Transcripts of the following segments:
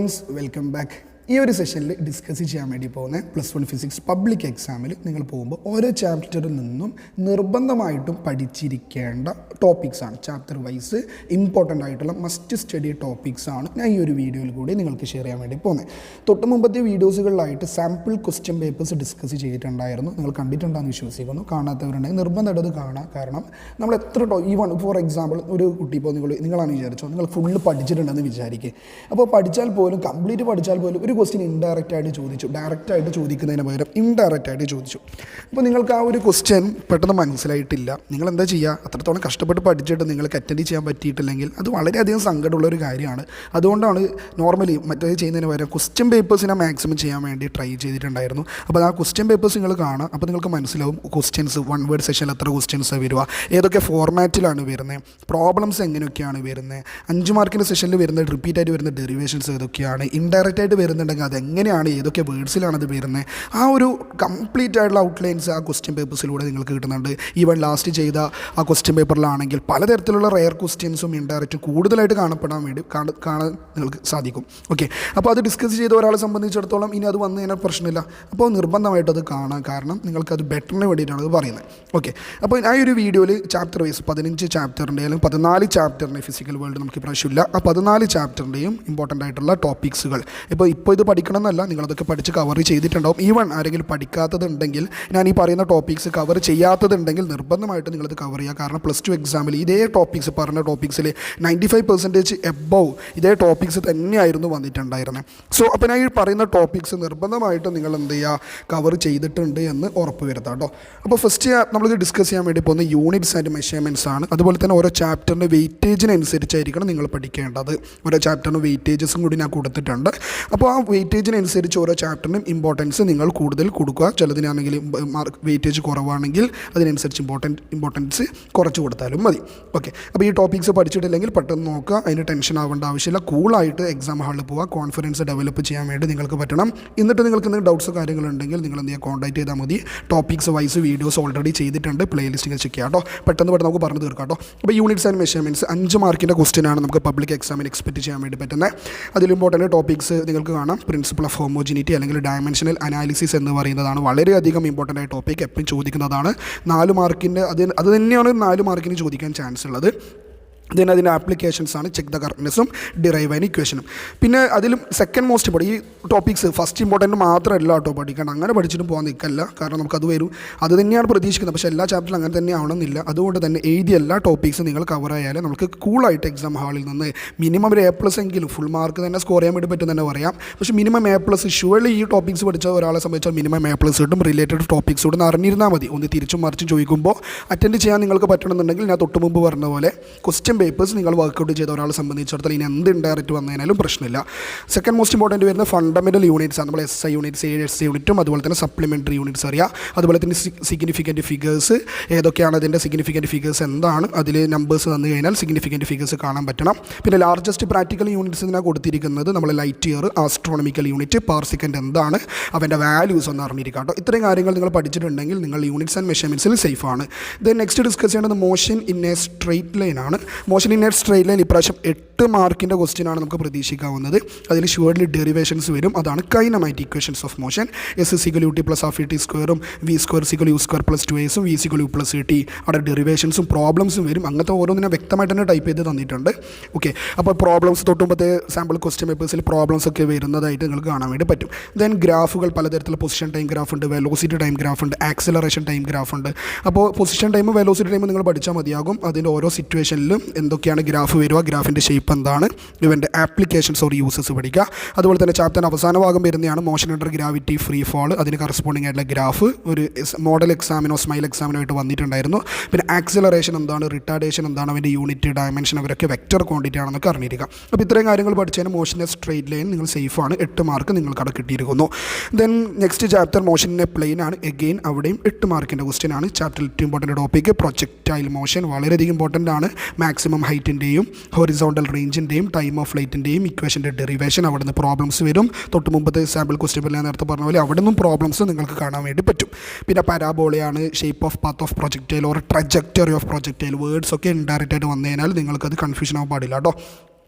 Friends, welcome back. ഈ ഒരു സെഷനിൽ ഡിസ്കസ് ചെയ്യാൻ വേണ്ടി പോകുന്ന +1 ഫിസിക്സ് പബ്ലിക് എക്സാമിൽ നിങ്ങൾ പോകുമ്പോൾ ഓരോ ചാപ്റ്ററിൽ നിന്നും നിർബന്ധമായിട്ടും പഠിച്ചിരിക്കേണ്ട ടോപ്പിക്സാണ്. ചാപ്റ്റർ വൈസ് ഇമ്പോർട്ടൻ്റ് ആയിട്ടുള്ള മസ്റ്റ് സ്റ്റഡി ടോപ്പിക്സാണ് ഞാൻ ഈ ഒരു വീഡിയോയിൽ കൂടി നിങ്ങൾക്ക് ഷെയർ ചെയ്യാൻ വേണ്ടി പോകുന്നത്. തൊട്ട് മുമ്പത്തെ വീഡിയോസുകളിലായിട്ട് സാമ്പിൾ ക്വസ്റ്റ്യൻ പേപ്പേഴ്സ് ഡിസ്കസ് ചെയ്തിട്ടുണ്ടായിരുന്നു. നിങ്ങൾ കണ്ടിട്ടുണ്ടാകുന്ന വിശ്വസിക്കുന്നു. കാണാത്തവരുണ്ടെങ്കിൽ നിർബന്ധമായിട്ട് അത് കാണാം. കാരണം നമ്മൾ എത്ര ഈവൺ ഫോർ എക്സാമ്പിൾ ഒരു കുട്ടി ഇപ്പോൾ നിങ്ങളാണ് വിചാരിച്ചോ, നിങ്ങൾ ഫുള്ള് പഠിച്ചിട്ടുണ്ടെന്ന് വിചാരിക്കുക. അപ്പോൾ പഠിച്ചാൽ പോലും കംപ്ലീറ്റ് പഠിച്ചാൽ പോലും ഒരു ക്വസ്റ്റ്യൻ ഇൻഡയറക്റ്റായിട്ട് ചോദിച്ചു, ഡയറക്റ്റായിട്ട് ചോദിക്കുന്നതിന് പകരം ഇൻഡയറക്റ്റായിട്ട് ചോദിച്ചു. അപ്പോൾ നിങ്ങൾക്ക് ആ ഒരു ക്വസ്റ്റ്യൻ പെട്ടെന്ന് മനസ്സിലായിട്ടില്ല. നിങ്ങൾ എന്താ ചെയ്യുക? അത്രത്തോളം കഷ്ടപ്പെട്ട് പഠിച്ചിട്ട് നിങ്ങൾക്ക് അറ്റൻഡ് ചെയ്യാൻ പറ്റിയിട്ടില്ലെങ്കിൽ അത് വളരെയധികം സങ്കടമുള്ളൊരു കാര്യമാണ്. അതുകൊണ്ടാണ് നോർമലി മറ്റേത് ചെയ്യുന്നതിന് പകരം ക്വസ്റ്റ്യൻ പേപ്പേഴ്സിനെ മാക്സിമം ചെയ്യാൻ വേണ്ടി ട്രൈ ചെയ്തിട്ടുണ്ടായിരുന്നു. അപ്പോൾ ആ ക്വസ്റ്റ്യൻ പേപ്പേഴ്സ് നിങ്ങൾ കാണാം. അപ്പോൾ നിങ്ങൾക്ക് മനസ്സിലാവും ക്വസ്റ്റ്യൻസ് വൺ വേർഡ് സെഷനിൽ എത്ര ക്വസ്റ്റ്യൻസ് വരിക, ഏതൊക്കെ ഫോർമാറ്റിലാണ് വരുന്നത്, പ്രോബ്ലംസ് എങ്ങനെയൊക്കെയാണ് വരുന്നത്, 5 മാർക്കിൻ്റെ സെഷനിൽ വരുന്നത് റിപ്പീറ്റായിട്ട് വരുന്ന ഡെറിവേഷൻസ് ഏതൊക്കെയാണ്, ഇൻഡയറക്റ്റായിട്ട് വരുന്നുണ്ടെങ്കിൽ അതെങ്ങനെയാണ്, ഏതൊക്കെ വേർഡ്സിലാണ് അത് വരുന്നത്, ആ ഒരു കംപ്ലീറ്റ് ആയിട്ടുള്ള ഔട്ട്ലൈൻസ് ആ ക്വസ്റ്റ്യൻ പേപ്പേഴ്സിലൂടെ നിങ്ങൾക്ക് കിട്ടുന്നുണ്ട്. ഈവൻ ലാസ്റ്റ് ചെയ്ത ആ ക്വസ്റ്റ്യൻ പേപ്പറിലാണെങ്കിൽ പലതരത്തിലുള്ള റെയർ ക്വസ്റ്റ്യൻസും ഇൻഡയറക്റ്റും കൂടുതലായിട്ട് കാണാൻ നിങ്ങൾക്ക് സാധിക്കും. ഓക്കെ, അപ്പോൾ അത് ഡിസ്കസ് ചെയ്ത ഒരാളെ സംബന്ധിച്ചിടത്തോളം ഇനി അത് വന്നു കഴിഞ്ഞാൽ പ്രശ്നമില്ല. അപ്പോൾ നിർബന്ധമായിട്ട് അത് കാണാം. കാരണം നിങ്ങൾക്കത് ബെറ്ററിന് വേണ്ടിയിട്ടാണ് അത് പറയുന്നത്. ഓക്കെ, അപ്പോൾ ആ ഒരു വീഡിയോയിൽ ചാപ്റ്റർ വൈസ് 15 ചാപ്റ്ററിൻ്റെ അല്ലെങ്കിൽ 14 ചാപ്റ്ററിൻ്റെ ഫിസിക്കൽ വേൾഡ് നമുക്ക് പ്രാവശ്യമില്ല. ആ 14 ചാപ്റ്ററിൻ്റെയും ഇമ്പോർട്ടൻ്റ് ആയിട്ടുള്ള ടോപ്പിക്സുകൾ ഇപ്പോൾ ഇത് പഠിക്കണം എന്നല്ല, നിങ്ങളതൊക്കെ പഠിച്ച് കവർ ചെയ്തിട്ടുണ്ടാവും. ഈവൺ ആരെങ്കിലും പഠിക്കാത്തതുണ്ടെങ്കിൽ, ഞാൻ ഈ പറയുന്ന ടോപ്പിക്സ് കവർ ചെയ്യാത്തതുണ്ടെങ്കിൽ നിർബന്ധമായിട്ട് നിങ്ങളത് കവർ ചെയ്യുക. കാരണം +2 എക്സാമിൽ ഇതേ ടോപ്പിക്സ് പറഞ്ഞ ടോപ്പിക്സിൽ 95% എബവ് ഇതേ ടോപ്പിക്സ് തന്നെയായിരുന്നു വന്നിട്ടുണ്ടായിരുന്നത്. സോ അപ്പോൾ ഞാൻ ഈ പറയുന്ന ടോപ്പിക്സ് നിർബന്ധമായിട്ട് നിങ്ങൾ എന്ത് ചെയ്യുക, കവർ ചെയ്തിട്ടുണ്ട് എന്ന് ഉറപ്പ് വരുത്താം കേട്ടോ. അപ്പോൾ ഫസ്റ്റ് നമ്മളിത് ഡിസ്കസ് ചെയ്യാൻ വേണ്ടി പോകുന്ന യൂണിറ്റ്സ് ആൻഡ് മെഷർമെൻറ്റ്സ് ആണ്. അതുപോലെ തന്നെ ഓരോ ചാപ്റ്ററിൻ്റെ വെയിറ്റേജിനനുസരിച്ചായിരിക്കണം നിങ്ങൾ പഠിക്കേണ്ടത്. ഓരോ ചാപ്റ്ററിന് വെയിറ്റേജസും കൂടി ഞാൻ കൊടുത്തിട്ടുണ്ട്. അപ്പോൾ ആ വെയിറ്റേജിനനുസരിച്ച് ഓരോ ചാപ്റ്ററിനും ഇമ്പോർട്ടൻസ് നിങ്ങൾ കൂടുതൽ കൊടുക്കുക. ചിലതിനാണെങ്കിൽ വെയിറ്റേജ് കുറവാണെങ്കിൽ അതിനനുസരിച്ച് ഇമ്പോർട്ടൻസ് കുറച്ച് കൊടുത്താലും മതി. ഓക്കെ, അപ്പോൾ ഈ ടോപ്പിക്സ് പഠിച്ചിട്ടില്ലെങ്കിൽ പെട്ടെന്ന് നോക്കുക. അതിന് ടെൻഷൻ ആവേണ്ട ആവശ്യമില്ല. കൂളായിട്ട് എക്സാം ഹാളിൽ പോവുക. കോൺഫിഡൻസ് ഡെവലപ്പ് ചെയ്യാൻ വേണ്ടി നിങ്ങൾക്ക് പറ്റണം. എന്നിട്ട് നിങ്ങൾക്ക് എന്തെങ്കിലും ഡൗട്ട്സോ കാര്യങ്ങളുണ്ടെങ്കിൽ നിങ്ങൾ എന്ത് ചെയ്യുക, കോൺടാക്ട് ചെയ്താൽ മതി. ടോപ്പിക്സ് വൈസ് വീഡിയോസ് ഓൾറെഡി ചെയ്തിട്ടുണ്ട്. പ്ലേലിസ്റ്റിൽ ചെക്ക് ചെയ്യാം കേട്ടോ. പെട്ടെന്ന് നമുക്ക് പറഞ്ഞു തീർക്കാം കേട്ടോ. അപ്പോൾ യൂണിറ്റ്സ് ആൻഡ് മെഷർമെൻറ്റ്സ് 5 മാർക്കിൻ്റെ ക്വസ്റ്റ്യൻ ആണ് നമുക്ക് പബ്ലിക് എക്സാമിന് എക്സ്പെക്ട് ചെയ്യാൻ വേണ്ടി പറ്റുന്നത്. അതിൽ ഇമ്പോർട്ടൻറ്റ് ടോപ്പിക്സ് നിങ്ങൾക്ക് കാണാം. പ്രിൻസിപ്പിൾ ഓഫ് ഹോമോജിനിറ്റി അല്ലെങ്കിൽ ഡയമെൻഷണൽ അനാലിസിസ് എന്ന് പറയുന്നതാണ് വളരെയധികം ഇമ്പോർട്ടൻ്റ് ആയ ടോപ്പിക്. എപ്പോഴും ചോദിക്കുന്നതാണ്. 4 മാർക്കിൻ്റെ അത് തന്നെയാണ് 4 മാർക്കിന് ചോദിക്കാൻ ചാൻസ് ഉള്ളത്. ദെൻ അതിൻ്റെ ആപ്ലിക്കേഷൻസാണ് ചെക്ക് ദ കറക്റ്റ്നെസ്സും ഡിറൈവ് ആൻഡ് ഇക്വേഷനും. പിന്നെ അതിലും സെക്കൻഡ് മോസ്റ്റ് ഇമ്പോർട്ടൻറ്റ് ഈ ടോപ്പിക്സ് ഫസ്റ്റ് ഇമ്പോർട്ടൻറ്റ് മാത്രമല്ല കേട്ടോ പഠിക്കണം. അങ്ങനെ പഠിച്ചിട്ട് പോകാൻ നിൽക്കല്ല. കാരണം നമുക്കത് വരും, അത് തന്നെയാണ് പ്രതീക്ഷിക്കുന്നത്. പക്ഷേ എല്ലാ ചാപ്റ്ററും അങ്ങനെ തന്നെ ആവണമെന്നില്ല. അതുകൊണ്ട് തന്നെ എഴുതിയ എല്ലാ ടോപ്പിക്സും നിങ്ങൾ കവർ ആയാലും നമുക്ക് കൂളായിട്ട് എക്സാം ഹാളിൽ നിന്ന് മിനിമം ഒരു A+ എങ്കിലും ഫുൾ മാർക്ക് തന്നെ സ്കോർ ചെയ്യാൻ വേണ്ടി പറ്റും തന്നെ പറയാം. പക്ഷേ മിനിമം A+ ഷുവർലി ഈ ടോപ്പിക്സ് പഠിച്ച ഒരാളെ സംബന്ധിച്ചാൽ മിനിമം A+ കിട്ടും. റിലേറ്റഡ് ടോപ്പിക്സ് കൂടെ അറിഞ്ഞിരുന്നാൽ മതി. ഒന്ന് തിരിച്ചും മറിച്ചും ചോദിക്കുമ്പോൾ അറ്റൻഡ് ചെയ്യാൻ നിങ്ങൾക്ക് പറ്റണമെന്നുണ്ടെങ്കിൽ ഞാൻ തൊട്ട് മുമ്പ് പറഞ്ഞ പോലെ ക്വസ്റ്റ്യൻ പേപ്പേഴ്സ് നിങ്ങൾ വർക്കൗട്ട് ചെയ്ത ഒരാളെ സംബന്ധിച്ചിടത്തോളം ഇനി എന്ത് ഇൻഡയറക്റ്റ് വന്നതിനാലും പ്രശ്നമില്ല. സെക്കൻഡ് മോസ്റ്റ് ഇമ്പോർട്ടൻറ്റ് വരുന്ന ഫണ്ടമെൻ്റൽ യൂണിറ്റ്സ് ആണ്. നമ്മൾ SI യൂണിറ്റ്സ്, AS യൂണിറ്റും അതുപോലെ തന്നെ സപ്ലിമെൻ്ററി യൂണിറ്റ്സ് അറിയാം. അതുപോലെ തന്നെ സിഗ്നിഫിക്കൻറ്റ് ഫിഗേഴ്സ് ഏതൊക്കെയാണ്, അതിൻ്റെ സിഗ്നിഫിക്കൻറ്റ് ഫിഗേഴ്സ് എന്താണ്, അതിൽ നമ്പേഴ്സ് തന്നു കഴിഞ്ഞാൽ സിഗ്നിഫിക്കൻറ്റ് ഫിഗേഴ്സ് കാണാൻ പറ്റണം. പിന്നെ ലാർജസ്റ്റ് പ്രാക്ടിക്കൽ യൂണിറ്റ്സ് ഇതിനാണ് കൊടുത്തിരിക്കുന്നത്. നമ്മൾ ലൈറ്റ് ഇയർ, ആസ്ട്രോണമിക്കൽ യൂണിറ്റ്, പാർ സെക്കൻഡ് എന്താണ്, അവൻ്റെ വാല്യൂസ് ഒന്ന് അറിഞ്ഞിരിക്കാം കേട്ടോ. ഇത്രയും കാര്യങ്ങൾ നിങ്ങൾ പഠിച്ചിട്ടുണ്ടെങ്കിൽ നിങ്ങൾ യൂണിറ്റ്സ് ആൻഡ് മെഷർമെൻറ്റ്സിൽ സേഫാണ്. ദെൻ നെക്സ്റ്റ് ഡിസ്കസ് ചെയ്യേണ്ടത് motion in a straight line ആണ്. Motion in a straight line ഇപ്രാവശ്യം 8 മാർക്കിൻ്റെ ക്വസ്റ്റ്യൻ ആണ് നമുക്ക് പ്രതീക്ഷിക്കാവുന്നത്. അതിൽ ഷുവർലി ഡെറിവേഷൻസ് വരും. അതാണ് kinematic equations of motion. S=ut + ½ v² u² + 2a v=u+t. അവിടെ ഡെറിവേഷൻസും പ്രോബ്ലംസും വരും. അങ്ങനത്തെ ഓരോന്നിനെ വ്യക്തമായിട്ട് തന്നെ ടൈപ്പ് ചെയ്ത് തന്നിട്ടുണ്ട്. ഓക്കെ, അപ്പോൾ പ്രോബ്ലംസ് തൊട്ടുമ്പത്തെ സാമ്പിൾ ക്വസ്റ്റ്യൻ പേപ്പേഴ്സിൽ പ്രോബ്ലംസ് ഒക്കെ വരുന്നതായിട്ട് നിങ്ങൾക്ക് കാണാൻ വേണ്ടി പറ്റും. ദെൻ ഗ്രാഫുകൾ പലതരത്തിലുള്ള പൊസിഷൻ ടൈം ഗ്രാഫ് ഉണ്ട്, വെലോസിറ്റി ടൈം ഗ്രാഫ് ഉണ്ട്, ആക്സിലറേഷൻ ടൈം ഗ്രാഫ് ഉണ്ട്. അപ്പോൾ പൊസിഷൻ ടൈമും വെലോസിറ്റി ടൈമും നിങ്ങൾ പഠിച്ചാൽ മതിയാകും. അതിൻ്റെ ഓരോ സിറ്റുവേഷനിലും എന്തൊക്കെയാണ് ഗ്രാഫ് വരിക, ഗ്രാഫിൻ്റെ ഷേപ്പ് എന്താണ്, ഇവൻ്റെ ആപ്ലിക്കേഷൻസ് ഓർ യൂസസ് പഠിക്കുക. അതുപോലെ തന്നെ ചാപ്റ്ററിന് അവസാന ഭാഗം വരുന്നതാണ് motion under gravity, free fall. അതിന് കറസ്പോണ്ടിങ് ആയിട്ടുള്ള ഗ്രാഫ് ഒരു മോഡൽ എക്സാമിനോ സ്മൈൽ എക്സാമിനോ ആയിട്ട് വന്നിട്ടുണ്ടായിരുന്നു. പിന്നെ ആക്സിലറേഷൻ എന്താണ്, റിട്ടാർഡേഷൻ എന്താണ്, അവൻ്റെ യൂണിറ്റ്, ഡയമെൻഷൻ, അവരൊക്കെ വെക്റ്റർ ക്വാണ്ടിറ്റി ആണെന്നൊക്കെ അറിഞ്ഞിരിക്കുക. അപ്പോൾ ഇത്രയും കാര്യങ്ങൾ പഠിച്ചതിന് മോഷൻ എ സ്ട്രെയിറ്റ് ലൈൻ നിങ്ങൾ സേഫാണ്. 8 മാർക്ക് നിങ്ങൾക്ക് അവിടെ കിട്ടിയിരിക്കുന്നു. Then next chapter motion in a plane ആണ്. എഗെയിൻ അവിടെയും 8 മാർക്കിൻ്റെ ക്വസ്റ്റ്യൻ ആണ്. ചാപ്റ്ററിൽ ഏറ്റവും ഇമ്പോർട്ടൻറ്റ് ടോപ്പിക്ക് പ്രൊജക്റ്റൈൽ മോഷൻ വളരെയധികം ഇമ്പോർട്ടൻ്റ് ആണ്. മാക്സിമം ഹൈറ്റിൻ്റെയും ഹൊറിസോണ്ടൽ റേഞ്ചിൻ്റെയും ടൈം ഓഫ് ഫ്ലൈറ്റിൻ്റെയും ഇക്വേഷൻ്റെ ഡെറിവേഷൻ, അവിടെ നിന്ന് പ്രോബ്ലംസ് വരും. തൊട്ട് മുമ്പത്തെ സാമ്പിൾ ക്വസ്റ്റ്യൻ ഞാൻ നേരത്തെ പറഞ്ഞ പോലെ അവിടെ നിന്നും പ്രോബ്ലംസ് നിങ്ങൾക്ക് കാണാൻ വേണ്ടി പറ്റും. പിന്നെ പരാബോളയാണ്, shape of path of projectile or trajectory of projectile. Words ഒക്കെ ഇൻഡയറക്റ്റ് ആയിട്ട് വന്നു കഴിഞ്ഞാൽ നിങ്ങൾക്കത് കൺഫ്യൂഷൻ ആവാൻ പാടില്ല കേട്ടോ.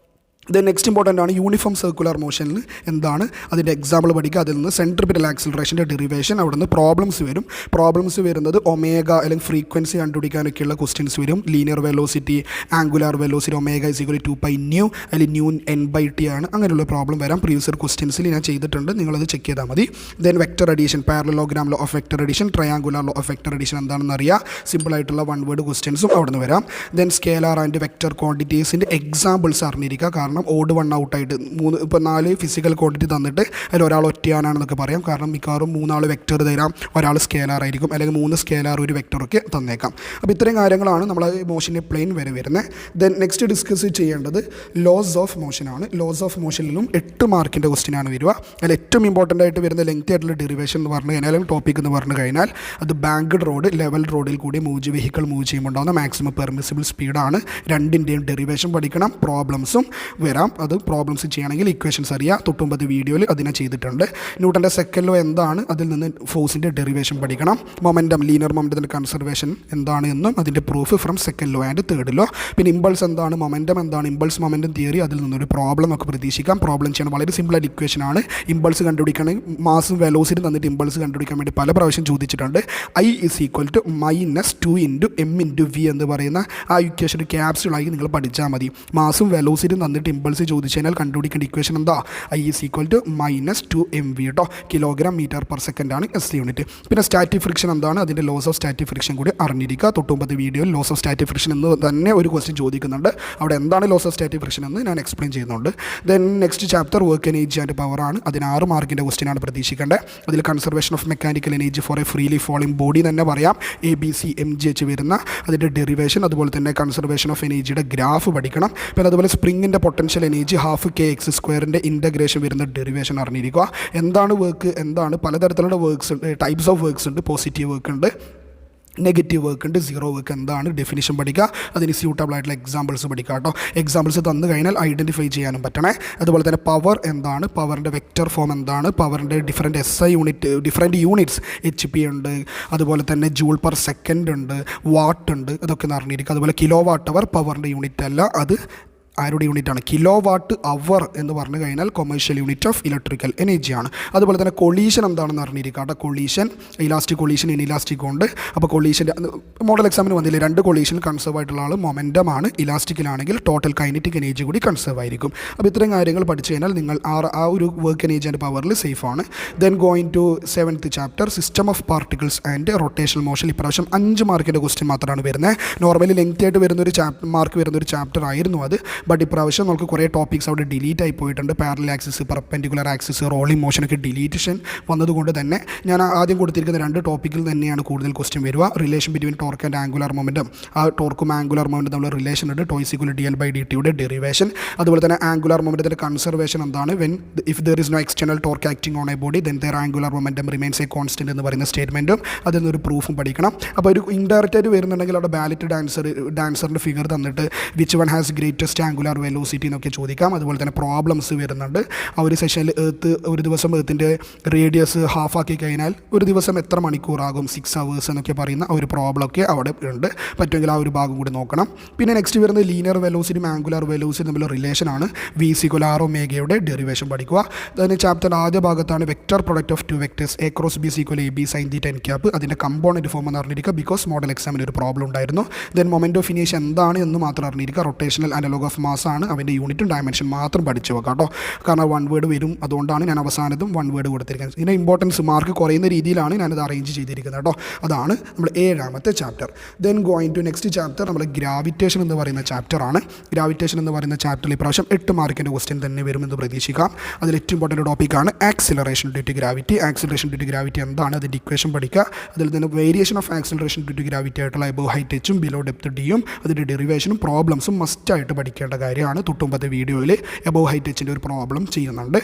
ദെൻ നെക്സ്റ്റ് ഇമ്പോർട്ടൻ്റ് ആണ് യൂണിഫോം സർക്കുലർ മോഷനിൽ എന്താണ് അതിൻ്റെ എക്സാമ്പിൾ പഠിക്കുക. അതിൽ നിന്ന് സെൻട്രിപിറ്റൽ ആക്സിലറേഷൻ്റെ ഡെറിവേഷൻ, അവിടെ നിന്ന് പ്രോബ്ലംസ് വരും. പ്രോബ്ലംസ് വരുന്നത് ഒമേഗ അല്ലെങ്കിൽ ഫ്രീക്വൻസി കണ്ടുപിടിക്കാനൊക്കെയുള്ള ക്വസ്റ്റ്യൻസ് വരും. Linear velocity, angular velocity, omega is equal to 2π nu അല്ലെങ്കിൽ ന്യൂ n/t ആണ്. അങ്ങനെയുള്ള പ്രോബ്ലം വരാം. പ്രീവിയസ് ക്വസ്റ്റ്യൻസിൽ ഞാൻ ചെയ്തിട്ടുണ്ട്, നിങ്ങളത് ചെക്ക് ചെയ്താൽ മതി. Then vector addition, parallelogram law of vector addition, triangular law of vector addition എന്താണെന്ന് അറിയാം. സിമ്പിളായിട്ടുള്ള വൺ വേർഡ് ക്വസ്റ്റ്യൻസും അവിടെ നിന്ന് വരാം. ദെൻ സ്കേലാർ ആൻഡ് വെക്റ്റർ ക്വാണ്ടിറ്റീസിൻ്റെ എക്സാമ്പിൾസ് അറിഞ്ഞിരിക്കുക. കാരണം ഓഡ് വൺ ഔട്ടായിട്ട് 4 ഫിസിക്കൽ ക്വാണ്ടിറ്റി തന്നിട്ട് അതിൽ ഒരാൾ ഒറ്റയാനാണെന്നൊക്കെ പറയാം. കാരണം മിക്കവാറും 3 വെക്റ്റർ തരാം, ഒരാൾ സ്കേലാർ ആയിരിക്കും, അല്ലെങ്കിൽ 3 സ്കേലാർ 1 വെക്റ്ററൊക്കെ തന്നേക്കാം. അപ്പോൾ ഇത്രയും കാര്യങ്ങളാണ് നമ്മൾ മോഷൻ്റെ പ്ലെയിൻ വരെ വരുന്നത്. ദെൻ നെക്സ്റ്റ് ഡിസ്കസ് ചെയ്യേണ്ടത് ലോസ് ഓഫ് മോഷനാണ്. ലോസ് ഓഫ് മോഷനിലും 8 മാർക്കിൻ്റെ ക്വസ്റ്റ്യനാണ് വരിക. അതിൽ ഏറ്റവും ഇമ്പോർട്ടൻ്റ് ആയിട്ട് വരുന്ന ലെങ്തി ആയിട്ടുള്ള ഡെറിവേഷൻ എന്ന് പറഞ്ഞു കഴിഞ്ഞാൽ, ടോപ്പിക് എന്ന് പറഞ്ഞു കഴിഞ്ഞാൽ അത് ബാങ്ക്ഡ് റോഡ്, ലെവൽ റോഡിൽ കൂടി വെഹിക്കിൾ മൂവ് ചെയ്യുമ്പോൾ ഉണ്ടാകുന്ന മാക്സിമം പെർമിസിബിൾ സ്പീഡാണ്. രണ്ടിൻ്റെയും ഡെറിവേഷൻ പഠിക്കണം. പ്രോബ്ലംസും വരാം. അത് പ്രോബ്ലംസ് ചെയ്യണമെങ്കിൽ ഇക്വേഷൻസ് അറിയാം. 9 വീഡിയോയിൽ അതിനെ ചെയ്തിട്ടുണ്ട്. ന്യൂട്ടൻ്റെ സെക്കൻഡ് ലോ എന്താണ്, അതിൽ നിന്ന് ഫോഴ്സിൻ്റെ ഡെറിവേഷൻ പഠിക്കണം. മൊമെൻറ്റം, ലീനിയർ മൊമെൻറ്റത്തിൻ്റെ കൺസർവേഷൻ എന്താണ് എന്നും അതിൻ്റെ proof from second law and third law. പിന്നെ ഇമ്പൾസ് എന്താണ്, മൊമെൻറ്റം എന്താണ്, ഇമ്പൾസ് മൊമെൻറ്റം തിയറി, അതിൽ നിന്നൊരു പ്രോബ്ലം ഒക്കെ പ്രതീക്ഷിക്കാം. പ്രോബ്ലം ചെയ്യണം. വളരെ സിമ്പിളായിട്ട് ഇക്വേഷനാണ്. ഇമ്പൾസ് കണ്ടുപിടിക്കണമെങ്കിൽ മാസും വെലോസിറ്റി തന്നിട്ട് ഇമ്പൾസ് കണ്ടുപിടിക്കാൻ വേണ്ടി പല പ്രാവശ്യം ചോദിച്ചിട്ടുണ്ട്. I is equal to -2 × m × v എന്ന് പറയുന്ന ആ ഇക്വേഷൻ ക്യാപ്സുകളായി നിങ്ങൾ പഠിച്ചാൽ മതി. മാസും വെലോസിറ്റി തന്നിട്ട് ഇമ്പൾസ് ചോദിച്ചു കഴിഞ്ഞാൽ കണ്ടുപിടിക്കേണ്ട ഇക്വേഷൻ എന്താ, I is equal to -2 mv കേട്ടോ. കിലോഗ്രാം മീറ്റർ പെർ സെക്കൻഡ് ആണ് SI യൂണിറ്റ്. പിന്നെ സ്റ്റാറ്റിക് ഫ്രിക്ഷൻ എന്താണ്, അതിൻ്റെ ലോസ് ഓഫ് സ്റ്റാറ്റിക് ഫ്രിക്ഷൻ കൂടി അറിഞ്ഞിരിക്കുക. 9 വീഡിയോയിൽ ലോസ് ഓഫ് സ്റ്റാറ്റിക് ഫ്രിക്ഷൻ എന്ന് തന്നെ ഒരു ക്വസ്റ്റ്യൻ ചോദിക്കുന്നുണ്ട്. അവിടെ എന്താണ് ലോസ് ഓഫ് സ്റ്റാറ്റിക് ഫ്രിക്ഷൻ എന്ന് ഞാൻ എക്സ്പ്ലെയിൻ ചെയ്യുന്നുണ്ട്. Then next chapter work energy and power ആണ്. അതിന് 6 മാർക്കിൻ്റെ ക്വസ്റ്റ്യൻ ആണ് പ്രതീക്ഷിക്കേണ്ടത്. അതിൽ conservation of mechanical energy for a freely falling body തന്നെ പറയാം. ABCMGH വരുന്ന അതിൻ്റെ ഡെറിവേഷൻ, അതുപോലെ തന്നെ കൺസർവേഷൻ ഓഫ് എനർജിയുടെ ഗ്രാഫ് പഠിക്കണം. പിന്നെ അതുപോലെ സ്പ്രിങ്ങിൻ്റെ പൊട്ടൻഷ്യൽ എനർജി ½ ഇൻ്റഗ്രേഷൻ വരുന്ന ഡെറിവേഷൻ അറിഞ്ഞിരിക്കുക. എന്താണ് വർക്ക്, എന്താണ് പലതരത്തിലുള്ള വർക്ക്സ് ഉണ്ട്, ടൈപ്സ് ഓഫ് വർക്ക്സ് ഉണ്ട്. പോസിറ്റീവ് വർക്ക് ഉണ്ട്, നെഗറ്റീവ് വർക്ക് ഉണ്ട്, സീറോ വർക്ക് എന്താണ് ഡെഫിനിഷൻ പഠിക്കുക. അതിന് സ്യൂട്ടബിൾ ആയിട്ടുള്ള എക്സാമ്പിൾസ് പഠിക്കുക കേട്ടോ. എക്സാമ്പിൾസ് തന്നു കഴിഞ്ഞാൽ ഐഡൻറ്റിഫൈ ചെയ്യാനും പറ്റണേ. അതുപോലെ തന്നെ പവർ എന്താണ്, പവറിൻ്റെ വെക്റ്റർ ഫോം എന്താണ്, പവറിൻ്റെ different SI unit, different units HP ഉണ്ട്, അതുപോലെ തന്നെ ജൂൾ പെർ സെക്കൻഡ് ഉണ്ട്, വാട്ട് ഉണ്ട്, ഇതൊക്കെ അറിഞ്ഞിരിക്കുക. അതുപോലെ കിലോ വാട്ട് അവർ പവറിൻ്റെ യൂണിറ്റ് അല്ല, അത് ആരുടെ യൂണിറ്റാണ്, കിലോ വാട്ട് അവർ എന്ന് പറഞ്ഞു കഴിഞ്ഞാൽ കൊമേഴ്ഷ്യൽ യൂണിറ്റ് ഓഫ് ഇലക്ട്രിക്കൽ എനർജിയാണ്. അതുപോലെ തന്നെ കൊളീഷൻ എന്താണെന്ന് അറിഞ്ഞിരിക്കുക കേട്ടോ. കൊളീഷൻ, ഇലാസ്റ്റിക് കൊളീഷൻ, ഇൻഇലാസ്റ്റിക് ഉണ്ട്. അപ്പോൾ കൊളീഷൻ്റെ മോഡൽ എക്സാമിന് വന്നില്ലേ, 2 കൊളീഷനിൽ കൺസേർവ് ആയിട്ടുള്ള ആൾ മൊമെൻറ്റം ആണ്. ഇലാസ്റ്റിക്കിലാണെങ്കിൽ ടോട്ടൽ കൈനറ്റിക് എനർജി കൂടി കൺസേർവ് ആയിരിക്കും. അപ്പോൾ ഇത്രയും കാര്യങ്ങൾ പഠിച്ചു കഴിഞ്ഞാൽ നിങ്ങൾ ആ ഒരു വർക്ക് എനർജി ആൻഡ് പവറിൽ സേഫ് ആണ്. Then going to 7th chapter system of particles and rotational motion. ഇപ്രാവശ്യം 5 മാർക്കിൻ്റെ ക്വസ്റ്റ്യൻ മാത്രമാണ് വരുന്നത്. നോർമലി ലെങ്തി ആയിട്ട് വരുന്നൊരു മാർക്ക് വരുന്നൊരു ചാപ്റ്റർ ആയിരുന്നു അത്. ബട്ട് ഇപ്രാവശ്യം നമുക്ക് കുറേ ടോപ്പിക്സ് അവിടെ ഡിലീറ്റ് ആയി പോയിട്ടുണ്ട്. Parallel axis, perpendicular axis, rolling മോഷനൊക്കെ ഡിലീറ്റേഷൻ വന്നതുകൊണ്ട് തന്നെ ഞാൻ ആദ്യം കൊടുത്തിരിക്കുന്ന 2 ടോപ്പിക്കിൽ തന്നെയാണ് കൂടുതൽ ക്വസ്റ്റ്യൻ വരിക. Relation between torque and angular momentum, ആ ടോർക്കും ആംഗുലാർ മൊമെൻറ്റം തമ്മിൽ റിലേഷൻ ഉണ്ട്. Tau is equal to dl/dt derivation. അതുപോലെ തന്നെ ആംഗുലാർ മൊമെൻറ്റത്തിൻ്റെ കൺസർവേഷൻ എന്താണ്, if there is no external torque acting on a body then the angular momentum remains a constant എന്ന് പറയുന്ന സ്റ്റേറ്റ്മെൻറ്റും അതിൽ നിന്നൊരു പ്രൂഫും പഠിക്കണം. അപ്പോൾ ഒരു ഇൻഡയറക്റ്റ് ആയിട്ട് വരുന്നുണ്ടെങ്കിൽ അവിടെ ബാലറ്റ് ഡാൻസറിൻ്റെ ഫിഗർ തന്നിട്ട് which one has greatest angular velocity എന്നൊക്കെ ചോദിക്കാം. അതുപോലെ തന്നെ പ്രോബ്ലംസ് വരുന്നുണ്ട്. ആ ഒരു സെഷനിൽ ഒരു ദിവസം എർത്തിൻ്റെ റേഡിയസ് ഹാഫ് ആക്കി കഴിഞ്ഞാൽ ഒരു ദിവസം എത്ര മണിക്കൂറാകും, 6 hours എന്നൊക്കെ പറയുന്ന ഒരു പ്രോബ്ലമൊക്കെ അവിടെ ഉണ്ട്. പറ്റുമെങ്കിൽ ആ ഒരു ഭാഗം കൂടി നോക്കണം. പിന്നെ നെക്സ്റ്റ് വരുന്നത് ലീനിയർ വെലോസിറ്റിയും ആംഗുലാർ വെലോസിറ്റി തമ്മിലുള്ള റിലേഷനാണ്. V = R ഒമേഗയുടെ ഡെറിവേഷൻ പഠിക്കുക. അതിന് ചാപ്റ്ററിൻ്റെ ആദ്യ ഭാഗത്താണ് vector product of 2 vectors A × B = AB sin θ n. അതിൻ്റെ കമ്പോണൻറ്റ് ഫോം എന്ന് അറിഞ്ഞിരിക്കുക, ബിക്കോസ് മോഡൽ എക്സാമിന് ഒരു പ്രോബ്ലം ഉണ്ടായിരുന്നു. ദെൻ മൊമെൻറ്റ് ഓഫ് ഇനേഷ്യ എന്താണ് എന്ന് മാത്രം അറിഞ്ഞിരിക്കുക. റൊട്ടേഷണൽ അനലോഗ് ഓഫ് മാസ് ആണ്, അവൻ്റെ യൂണിറ്റും ഡയമെൻഷൻ മാത്രം പഠിച്ചു വെക്കാം കേട്ടോ. കാരണം 1 വേർഡ് വരും, അതുകൊണ്ടാണ് ഞാൻ അവസാനത്തും 1 വേർഡ് കൊടുത്തിരിക്കുന്നത്. ഇതിൻ്റെ ഇമ്പോർട്ടൻസ് മാർക്ക് കുറയുന്ന രീതിയിലാണ് ഞാനത് അറേഞ്ച് ചെയ്തിരിക്കുന്നത് കേട്ടോ. അതാണ് നമ്മൾ 7th chapter. Then going to next chapter നമ്മൾ ഗ്രാവിറ്റേഷൻ എന്ന് പറയുന്ന ചാപ്റ്ററാണ്. ഗ്രാവിറ്റേഷൻ എന്ന് പറയുന്ന ചാപ്റ്ററിൽ ഇപ്രാവശ്യം 8 മാർക്കിൻ്റെ ക്വസ്റ്റ്യൻ തന്നെ വരുമെന്ന് പ്രതീക്ഷിക്കാം. അതിൽ ഏറ്റവും ഇമ്പോർട്ടൻ്റ് ടോപ്പിക്കാണ് acceleration due to gravity. Acceleration due to gravity എന്താണ്, അതിൻ്റെ ഇക്വേഷൻ പഠിക്കുക. അതിൽ നിന്ന് variation of acceleration due to gravity ആയിട്ടുള്ള എബോവ് ഹൈറ്റ് എച്ചും ബിലോ ഡെപ്ത് ഡിയും അതിൻ്റെ ഡെറിവേഷനും പ്രോബ്ലംസും മസ്റ്റായിട്ട് പഠിക്കേണ്ട കാര്യമാണ്. 9 വീഡിയോയിൽ എബോവ് ഹൈറ്റ് എച്ചിൻ്റെ ഒരു പ്രോബ്ലം ചെയ്യുന്നുണ്ട്.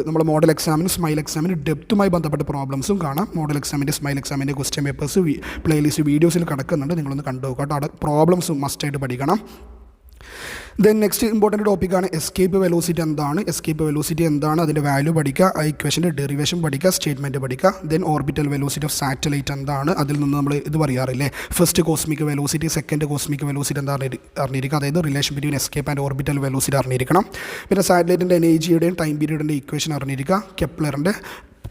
നമ്മൾ മോഡൽ എക്സാമിനും സ്മൈൽ എക്സാമിനും ഡെപ്തുമായി ബന്ധപ്പെട്ട പ്രോബ്ലംസും കാണാം. മോഡൽ എക്സാമിൻ്റെ സ്മൈൽ എക്സാമിൻ്റെ ക്വസ്റ്റ്യൻ പേപ്പേഴ്സ് പ്ലേലിസ്റ്റ് വീഡിയോസിൽ കിടക്കുന്നുണ്ട്, നിങ്ങളൊന്ന് കണ്ടു നോക്കാം. അവിടെ പ്രോബ്ലംസും മസ്റ്റായിട്ട് പഠിക്കണം. ദെൻ നെക്സ്റ്റ് ഇമ്പോർട്ടൻറ്റ് ടോപ്പിക്കാണ് എസ്കേപ്പ് വെലോസിറ്റി എന്താണ്, എസ്കേപ്പ് വെലോസിറ്റി എന്താണ്, അതിൻ്റെ വാല്യൂ പഠിക്കുക, ആ ഇക്വേഷൻ്റെ ഡെറിവേഷൻ പഠിക്കുക, സ്റ്റേറ്റ്മെൻറ്റ് പഠിക്കുക. Then orbital velocity of satellite എന്താണ്, അതിൽ നിന്ന് നമ്മൾ ഇത് പറയാറില്ലേ, first cosmic velocity, second cosmic velocity എന്താണ് അറിഞ്ഞിരിക്കുക, അതായത് relation between escape and orbital velocity അറിഞ്ഞിരിക്കണം. പിന്നെ സാറ്റലൈറ്റിൻ്റെ എനർജിയുടെയും ടൈം പീരീഡിൻ്റെ ഇക്വേഷൻ അറിഞ്ഞിരിക്കുക, കെപ്ലറിൻ്റെ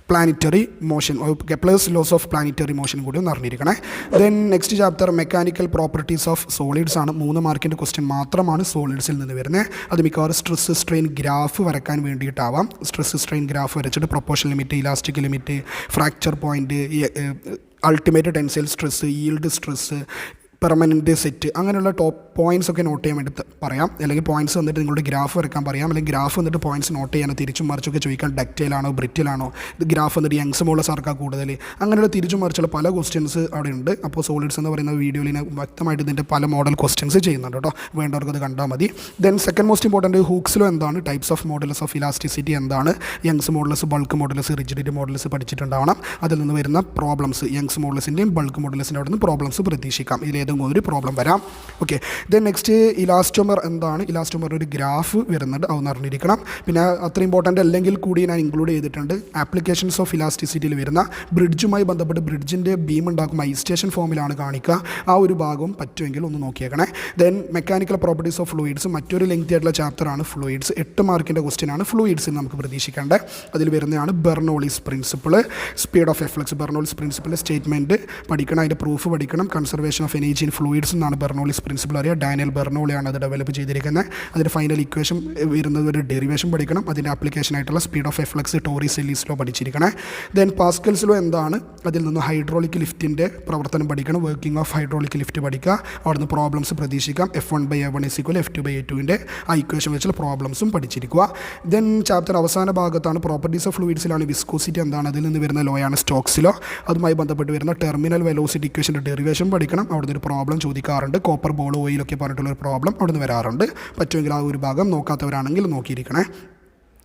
planetary motion, Kepler's laws of planetary motion കൂടി ഒന്ന് അറിഞ്ഞിരിക്കണേ. Then next chapter mechanical properties of solids ആണ്. 3 മാർക്കിൻ്റെ ക്വസ്റ്റ്യൻ മാത്രമാണ് സോളിഡ്സിൽ നിന്ന് വരുന്നത്. അത് മിക്കവാറും സ്ട്രെസ് സ്ട്രെയിൻ ഗ്രാഫ് വരയ്ക്കാൻ വേണ്ടിയിട്ടാവാം. സ്ട്രെസ് സ്ട്രെയിൻ ഗ്രാഫ് വരച്ചിട്ട് proportion limit, elastic limit, fracture point, ultimate tensile stress, yield stress, permanent set, അങ്ങനെയുള്ള ടോപ്പ് പോയിൻറ്റ്സ് ഒക്കെ നോട്ട് ചെയ്യാൻ വേണ്ടി പറയാം. അല്ലെങ്കിൽ പോയിൻറ്റ്സ് വന്നിട്ട് നിങ്ങളുടെ ഗ്രാഫ് വരയ്ക്കാൻ പറയാം. അല്ലെങ്കിൽ ഗ്രാഫ് വന്നിട്ട് പോയിൻറ്റ്സ് നോട്ട് ചെയ്യാനോ തിരിച്ചും മറിച്ചൊക്കെ ചോദിക്കാൻ ഡക്റ്റൈലാണോ ബ്രിറ്റിലാണോ, ഇത് ഗ്രാഫ് വന്നിട്ട് യങ്സ് മോളസ് ആർക്കാണ് കൂടുതൽ, അങ്ങനെയുള്ള തിരിച്ചും മറിച്ചുള്ള പല ക്വസ്റ്റ്യൻസ് അവിടെ ഉണ്ട്. അപ്പോൾ സോളിഡ്സ് എന്ന് പറയുന്ന വീഡിയോയിൽ ഞാൻ വ്യക്തമായിട്ട് ഇതിൻ്റെ പല മോഡൽ ക്വസ്റ്റ്യൻസ് ചെയ്യുന്നുണ്ട് കേട്ടോ, വേണ്ടവർക്ക് അത് കണ്ടാൽ മതി. ദെൻ സെക്കൻഡ് മോസ്റ്റ് ഇമ്പോർട്ടൻറ്റ് ഹൂക്സിലോ എന്താണ്, types of modulus of elasticity എന്താണ്, Young's modulus, bulk modulus, rigidity modulus പഠിച്ചിട്ടുണ്ടാവണം. അതിൽ നിന്ന് വരുന്ന പ്രോബ്ലംസ്, യങ്സ് മോഡൽസിൻ്റെയും ബൾക്ക് മോഡൽസിൻ്റെ അവിടെ നിന്ന് പ്രോബ്ലംസ് പ്രതീക്ഷിക്കാം. ഇതിലേതെങ്കിലും ഒരു പ്രോബ്ലം വരാം. ഓക്കെ. ദെൻ നെക്സ്റ്റ് ഇലാസ്റ്റോമർ എന്താണ്, ഇലാസ്റ്റോമർ ഒരു ഗ്രാഫ് വരുന്നുണ്ട്, അതൊന്ന് അറിഞ്ഞിരിക്കണം. പിന്നെ അത്ര ഇമ്പോർട്ടൻ്റ് അല്ലെങ്കിൽ കൂടി ഞാൻ ഇൻക്ലൂഡ് ചെയ്തിട്ടുണ്ട് ആപ്ലിക്കേഷൻസ് ഓഫ് ഇലാസ്റ്റിസിറ്റിയിൽ വരുന്ന ബ്രിഡ്ജുമായി ബന്ധപ്പെട്ട് ബ്രിഡ്ജിൻ്റെ ബീം ഉണ്ടാക്കുമ്പോൾ ഐസ്റ്റേഷൻ ഫോമിലാണ് കാണിക്കുക, ആ ഒരു ഭാഗവും പറ്റുമെങ്കിൽ ഒന്ന് നോക്കിയേക്കണേ. Then mechanical properties of fluids, മറ്റൊരു ലെങ്തി ആയിട്ടുള്ള ചാപ്റ്ററാണ് ഫ്ലൂയിഡ്സ്. 8 മാർക്കിൻ്റെ ക്വസ്റ്റ്യൻ ആണ് ഫ്ലൂയിഡ്സിൽ നമുക്ക് പ്രതീക്ഷിക്കേണ്ടത്. അതിൽ വരുന്നതാണ് Bernoulli's principle, speed of efflux, Bernoulli's principle statement പഠിക്കണം, അതിൻ്റെ പ്രൂഫ് പഠിക്കണം. Conservation of energy in fluids എന്നാണ് ബെർണോളിസ് പ്രിൻസിപ്പിൾ അറിയുക. ഡാനിയൽ ബെർണോളിയാണ് അത് ഡെവലപ്പ് ചെയ്തിരിക്കുന്നത്. അതിൻ്റെ ഫൈനൽ ഇക്വേഷൻ വരുന്നത് ഒരു ഡെറിവേഷൻ പഠിക്കണം. അതിൻ്റെ ആപ്ലിക്കേഷൻ ആയിട്ടുള്ള speed of efflux Torricelli's law പഠിച്ചിരിക്കണേ. ദെൻ പാസ്കൽസ് ലോ എന്താണ്, അതിൽ നിന്ന് ഹൈഡ്രോളിക് ലിഫ്റ്റിൻ്റെ പ്രവർത്തനം പഠിക്കണം, വർക്കിംഗ് ഓഫ് ഹൈഡ്രോളിക് ലിഫ്റ്റ് പഠിക്കുക. അവിടുന്ന് പ്രോബ്ലംസ് പ്രതീക്ഷിക്കാം. F1/A1 = F2/A2ൻ്റെ ആ ഇക്വേഷൻ വെച്ചുള്ള പ്രോബ്ലംസും പഠിച്ചിരിക്കുക. ദെൻ ചാപ്റ്റർ അവസാന ഭാഗത്താണ് പ്രോപ്പർട്ടീസ് ഓഫ് ഫ്ലൂയിഡ്സിലാണ് വിസ്കോസിറ്റി എന്താണ്, അതിൽ നിന്ന് വരുന്ന ലോയാണ് സ്റ്റോക്സ് ലോ. അതുമായി ബന്ധപ്പെട്ട് വരുന്ന ടെർമിനൽ വെലോസിറ്റി ഇക്വേഷൻ്റെ ഡെറിവേഷൻ പഠിക്കണം. അവിടുന്ന് ഒരു പ്രോബ്ലം ചോദിക്കാറുണ്ട്, കോപ്പർ ബോൾ ഓയിലൊക്കെ പറഞ്ഞിട്ടുള്ളൊരു പ്രോബ്ലം അവിടുന്ന് വരാറുണ്ട്. പറ്റുമെങ്കിൽ ആ ഒരു ഭാഗം നോക്കാത്തവരാണെങ്കിൽ നോക്കിയിരിക്കണേ.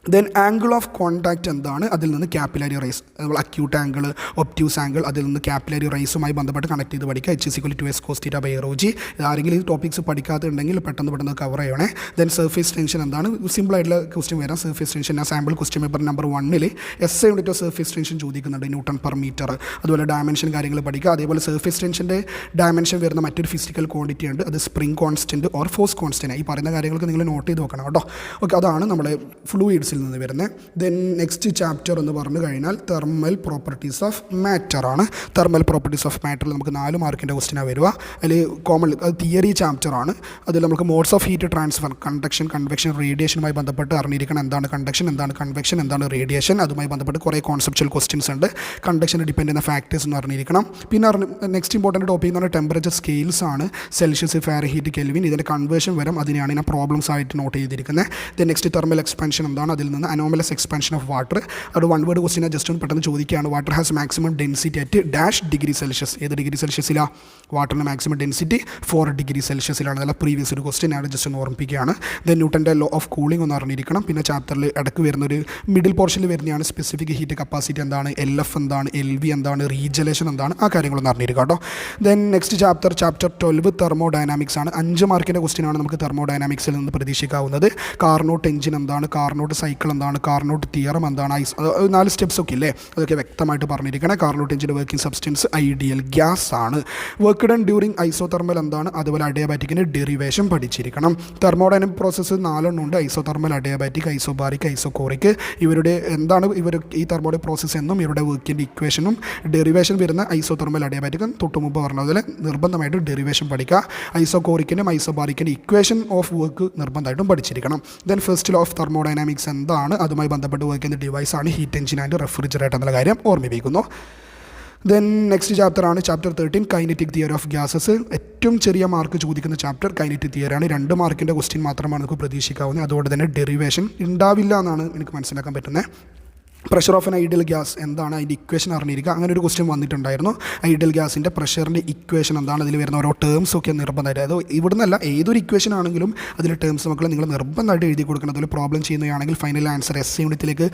ദെൻ ആംഗിൾ ഓഫ് കോൺടാക്റ്റ് എന്താണ്, അതിൽ നിന്ന് ക്യാപ്പിലറി റൈസ്, നമ്മൾ അക്യൂട്ട് ആംഗിൾ, ഒപ്റ്റ്യൂസ് ആംഗിൾ, അതിൽ നിന്ന് ക്യാപ്പിലറി റൈസുമായി ബന്ധപ്പെട്ട് കണക്ട് ചെയ്ത് പഠിക്കുക. H=2s cos θ/ρg. ആരെങ്കിലും ഈ ടോപ്പിക്സ് പഠിക്കാത്തുണ്ടെങ്കിൽ പെട്ടെന്ന് കവർ ചെയ്യണേ. ദെൻ സർഫേസ് ടെൻഷൻ എന്താണ്, സിമ്പിളായിട്ടുള്ള ക്വസ്റ്റ്യൻ വരാം. സർഫേസ് ടെൻഷൻ ആ sample question paper number 1 S unit of surface tension ചോദിക്കുന്നുണ്ട്, ന്യൂട്ടൺ പെർ മീറ്റർ. അതുപോലെ ഡയമെൻഷൻ കാര്യങ്ങൾ പഠിക്കുക. അതേപോലെ സർഫേസ് ടെൻഷൻ്റെ ഡയമെൻഷൻ വരുന്ന മറ്റൊരു ഫിസിക്കൽ ക്വാണ്ടിറ്റി ഉണ്ട്, അത് spring constant or force constant. ഈ പറയുന്ന കാര്യങ്ങൾക്ക് നിങ്ങൾ നോട്ട് ചെയ്ത് നോക്കണം കേട്ടോ. ഓക്കെ, അതാണ് നമ്മുടെ ഫ്ലൂയിഡ്സ് നിന്ന് വരുന്നത്. ദെൻ നെക്സ്റ്റ് ചാപ്റ്റർ എന്ന് പറഞ്ഞു കഴിഞ്ഞാൽ തെർമൽ പ്രോപ്പർട്ടീസ് ഓഫ് മാറ്റർ ആണ്. തെർമൽ പ്രോപ്പർട്ടീസ് ഓഫ് മാറ്ററിൽ നമുക്ക് 4 മാർക്കിൻ്റെ ക്വസ്റ്റിനാണ് വരിക. അതിൽ കോമൺ തിയറി ചാപ്റ്റർ ആണ്. അതിൽ നമുക്ക് modes of heat transfer, conduction, convection, റേഡിയേഷനുമായി ബന്ധപ്പെട്ട് അറിഞ്ഞിരിക്കണം. എന്താണ് കണ്ടക്ഷൻ, എന്താണ് കൺവെക്ഷൻ, എന്താണ് റേഡിയേഷൻ, അതുമായി ബന്ധപ്പെട്ട് കുറേ കോൺസെപ്ച്വൽ ക്വസ്റ്റ്യൻസ് ഉണ്ട്. കണ്ടക്ഷന് ഡിപ്പെൻഡ് ചെയ്യുന്ന ഫാക്ടേഴ്സ് എന്ന് അറിഞ്ഞിരിക്കണം. പിന്നെ നെക്സ്റ്റ് ഇമ്പോർട്ടൻറ്റ് ടോപ്പിക് എന്ന് പറഞ്ഞാൽ ടെമ്പറേച്ചർ സ്കെയിൽസ് ആണ്. സെൽഷ്യസ്, ഫാരൻഹീറ്റ്, കെൽവിൻ, ഇതിൻ്റെ കൺവേർഷൻ വരും. അതിനെയാണ് ഞാൻ പ്രോബ്ലംസ് ആയിട്ട് നോട്ട് ചെയ്തിരിക്കുന്നത്. ദെൻ നെക്സ്റ്റ് തെർമൽ എക്സ്പാൻഷൻ എന്താണ്, അതിൽ നിന്ന് അനോമലസ് എക്സ്പാൻഷൻ ഓഫ് വാട്ടർ. അത് 1 വേർഡ് ക്വസ്റ്റിനെ ജസ്റ്റ് ഒന്ന് പെട്ടെന്ന് ചോദിക്കുകയാണ്. Water has maximum density at dash degree Celsius. ഏത് ഡിഗ്രി സെൽഷ്യസിലാണ് വാട്ടറിൻ്റെ മാക്സിമം ഡെൻസിറ്റി? 4 ഡിഗ്രി സെൽഷ്യസിലാണ്. അതല്ല പ്രീവിയസ് ഒരു ക്വസ്റ്റ്യൻ ആണ്, ജസ്റ്റ് ഒന്ന് ഓർമ്മിപ്പിക്കുകയാണ്. ദെൻ ന്യൂട്ടൻ്റെ ലോ ഓഫ് കൂളിംഗ് ഒന്ന് അറിഞ്ഞിരിക്കണം. പിന്നെ ചാപ്റ്ററിൽ ഇടയ്ക്ക് വരുന്നൊരു മിഡിൽ പോർഷനിൽ വരുന്നതാണ് സ്പെസിഫിക് ഹീറ്റ് കപ്പാസിറ്റി എന്താണ്, LF എന്താണ്, LV എന്താണ്, റീജലേഷൻ എന്താണ്, ആ കാര്യങ്ങളൊന്ന് അറിഞ്ഞിരിക്കുക കേട്ടോ. ദെൻ നെക്സ്റ്റ് ചാപ്റ്റർ 12 തെർമോഡൈനാമിക്സ് ആണ്. 5 മാർക്കിൻ്റെ ക്വസ്റ്റ്യൻ ആണ് നമുക്ക് തെർമോഡൈനാമിക്സിൽ നിന്ന് പ്രതീക്ഷിക്കാവുന്നത്. കാർനോട്ട് എഞ്ചിൻ എന്താണ്, കാർനോട്ട് സൈക്കിൾ എന്താണ്, കാർനോട്ട് തിയറം എന്താണ്, 4 സ്റ്റെപ്സ് ഒക്കെ ഇല്ലേ, അതൊക്കെ വ്യക്തമായിട്ട് പറഞ്ഞിരിക്കണം. കാർനോട്ട് എഞ്ചിൻ്റെ വർക്കിംഗ് സബ്സ്റ്റൻസ് ഐഡിയൽ ഗ്യാസ് ആണ്. വർക്ക് ഡൺ ഡ്യൂറിങ് ഐസോതെർമൽ എന്താണ്, അതുപോലെ അഡിയാബാറ്റിക്കിൻ്റെ ഡെറിവേഷൻ പഠിച്ചിരിക്കണം. തെർമോഡൈനാമിക് പ്രോസസ്സ് 4 ഉണ്ട്, ഐസോതെർമൽ, അഡിയാബാറ്റിക്, ഐസോബാറിക്, ഐസോകോറിക്. ഇവരുടെ എന്താണ് ഈ തെർമോഡൈനാമിക് പ്രോസസ്സ് എന്നും ഇവരുടെ വർക്കിൻ്റെ ഇക്വേഷനും ഡെറിവേഷൻ വരുന്ന ഐസോതെർമൽ, അഡിയാബാറ്റിക്കും തൊട്ട് മുമ്പ് പറഞ്ഞതുപോലെ നിർബന്ധമായിട്ട് ഡെറിവേഷൻ പഠിക്കുക. ഐസോകോറിക്കിനും ഐസോബാറിക്കിൻ്റെ ഇക്വേഷൻ ഓഫ് വർക്ക് നിർബന്ധമായിട്ടും പഠിച്ചിരിക്കണം. Then first law of thermodynamics എന്താണ്, അതുമായി ബന്ധപ്പെട്ട് വർക്ക് ചെയ്യുന്ന ഡിവൈസ് ആണ് ഹീറ്റ് എഞ്ചിൻ ആൻഡ് റെഫ്രിജറേറ്റർ എന്നുള്ള കാര്യം ഓർമ്മിപ്പിക്കുന്നു. ദെൻ നെക്സ്റ്റ് ചാപ്റ്റർ ആണ് chapter 13 kinetic theory of gases. ഏറ്റവും ചെറിയ മാർക്ക് ചോദിക്കുന്ന ചാപ്റ്റർ കൈനറ്റിക് തിയറി ആണ്. 2 മാർക്കിൻ്റെ ക്വസ്റ്റ്യൻ മാത്രമാണ് നമുക്ക് പ്രതീക്ഷിക്കാവുന്നത്. അതുകൊണ്ട് തന്നെ ഡെറിവേഷൻ ഉണ്ടാവില്ല എന്നാണ് എനിക്ക് മനസ്സിലാക്കാൻ പറ്റുന്നത്. Pressure of N ideal gas എന്താണ്, അതിൻ്റെ ഇക്വേഷൻ അറിഞ്ഞിരിക്കുക. അങ്ങനെ ഒരു ക്വസ്റ്റ്യൻ വന്നിട്ടുണ്ടായിരുന്നു. ഐഡിയൽ ഗ്യാസിൻ്റെ പ്രഷറിൻ്റെ ഇക്വേഷൻ എന്താണ്, അതിൽ വരുന്ന ഓരോ ടേംസ് ഒക്കെ നിർബന്ധമായിട്ട്, അത് ഇവിടെ നിന്നല്ല ഏതൊരു ഇക്വേഷൻ ആണെങ്കിലും അതിൽ ടേംസ് മക്കൾ നിങ്ങൾ നിർബന്ധമായിട്ട് എഴുതി കൊടുക്കണം. അതുപോലെ പ്രോബ്ലം ചെയ്യുന്നതാണെങ്കിൽ ഫൈനൽ ആൻസർ എസ് യൂണിറ്റിലേക്ക്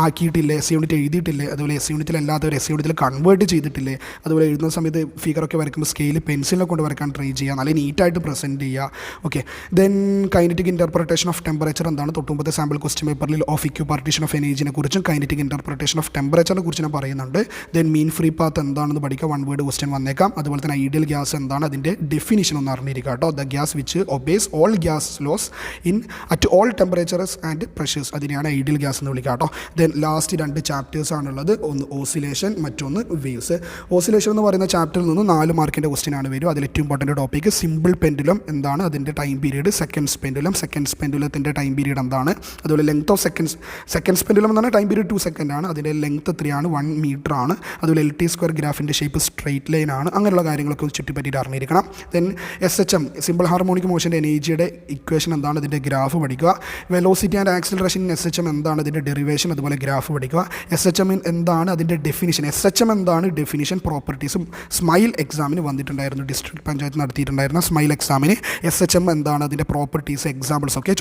ആക്കിയിട്ടില്ലേ, എസ് യൂണിറ്റ് എഴുതിയിട്ടില്ലേ, അതുപോലെ എസ് യൂണിറ്റിലല്ലാത്തവർ എസ് യൂണിറ്റിൽ കൺവേർട്ട് ചെയ്തിട്ടില്ലേ, അതുപോലെ എഴുതുന്ന സമയത്ത് ഫിഗറൊക്കെ വരയ്ക്കുമ്പോൾ സ്കെയിൽ പെൻസിലിനെ കൊണ്ട് വരയ്ക്കാൻ ട്രൈ ചെയ്യുക, നല്ല നീറ്റായിട്ട് പ്രസൻറ്റ് ചെയ്യുക. Okay, then kinetic interpretation of temperature എന്താണ്, തൊട്ടുമ്പത്തെ സാമ്പിൾ ക്വസ്റ്റ്യൻ പേപ്പറിൽ ഓഫ് ഇക്വിപാർട്ടീഷൻ ഓഫ് എനർജിനെ കുറിച്ചും കൈനറ്റിക് ഇൻ്റർപ്രിട്ടേഷൻ ഓഫ് ടെമ്പറേച്ചറിനെ കുറിച്ച് ഞാൻ പറയുന്നുണ്ട്. ദെൻ മീൻ ഫ്രീ പാത്ത് എന്താണെന്ന് പഠിക്കുക, വൺ വേർഡ് ക്വസ്റ്റ്യൻ വന്നേക്കാം. അതുപോലെ തന്നെ ഐഡിയൽ ഗ്യാസ് എന്താണ്, അതിൻ്റെ ഡെഫിനിഷൻ ഒന്ന് അറിഞ്ഞിരിക്കുക കേട്ടോ. The gas which obeys all gas loss in at all temperatures and pressures, അതിനെയാണ് ഐഡിയൽ ഗ്യാസ് എന്ന് വിളിക്കുക കേട്ടോ. ദെൻ ലാസ്റ്റ് 2 ചാപ്റ്റേഴ്സ് ആണുള്ളത്, ഒന്ന് ഓസിലേഷൻ, മറ്റൊന്ന് വേവ്സ്. ഓസിലേഷൻ എന്ന് പറയുന്ന ചാപ്റ്ററിൽ നിന്ന് 4 മാർക്കിൻ്റെ ക്വസ്റ്റ്യൻ ആണ് വരും. അതിൽ ഏറ്റവും ഇമ്പോർട്ടൻറ്റ് ടോപ്പിക്ക് സിമ്പിൾ പെൻഡുലം എന്താണ്, അതിൻ്റെ ടൈം പീരീഡ്, സെക്കൻഡ്സ് പെൻഡുലത്തിൻ്റെ ടൈം പീരീഡ് എന്താണ്, അതുപോലെ ലെങ്ത് ഓഫ് സെക്കൻഡ്സ് പെൻഡുലം എന്നാണ് ടൈം പീരീഡ് 2 സെക്കൻഡ് ആണ്, അതിൻ്റെ ലെങ്ത് എത്രയാണ്, 1 മീറ്റർ ആണ്, അതുപോലെ LT² ഗ്രാഫിൻ്റെ ഷേപ്പ് സ്ട്രെയിറ്റ് ലൈൻ ആണ്. അങ്ങനെയുള്ള കാര്യങ്ങളൊക്കെ ചുറ്റിപ്പറ്റിയിട്ട് അറിഞ്ഞിരിക്കണം. ദെൻ SHM സിമ്പിൾ ഹാർമോണിക് മോഷൻ്റെ എനർജിയുടെ ഇക്വേഷൻ എന്താണ്, ഇതിൻ്റെ ഗ്രാഫ് പഠിക്കുക. Velocity and acceleration in SHM എന്താണ്, അതിൻ്റെ ഡെറിവേഷൻ, അതുപോലെ ഗ്രാഫ് പഠിക്കുക. SHM എന്താണ്, അതിൻ്റെ ഡെഫിനിഷൻ, SHM എന്താണ്, ഡെഫിനിഷൻ, പ്രോപ്പർട്ടീസും സ്മൈൽ എക്സാമിന് വന്നിട്ടുണ്ടായിരുന്നു, ഡിസ്ട്രിക്ട് പഞ്ചായത്ത് നടത്തിയിട്ടുണ്ടായിരുന്ന സ്മൈൽ എക്സാമിന് SHM എന്താണ്, അതിൻ്റെ പ്രോപ്പർട്ടീസ്, എക്സാമ്പിൾസ് ഒക്കെ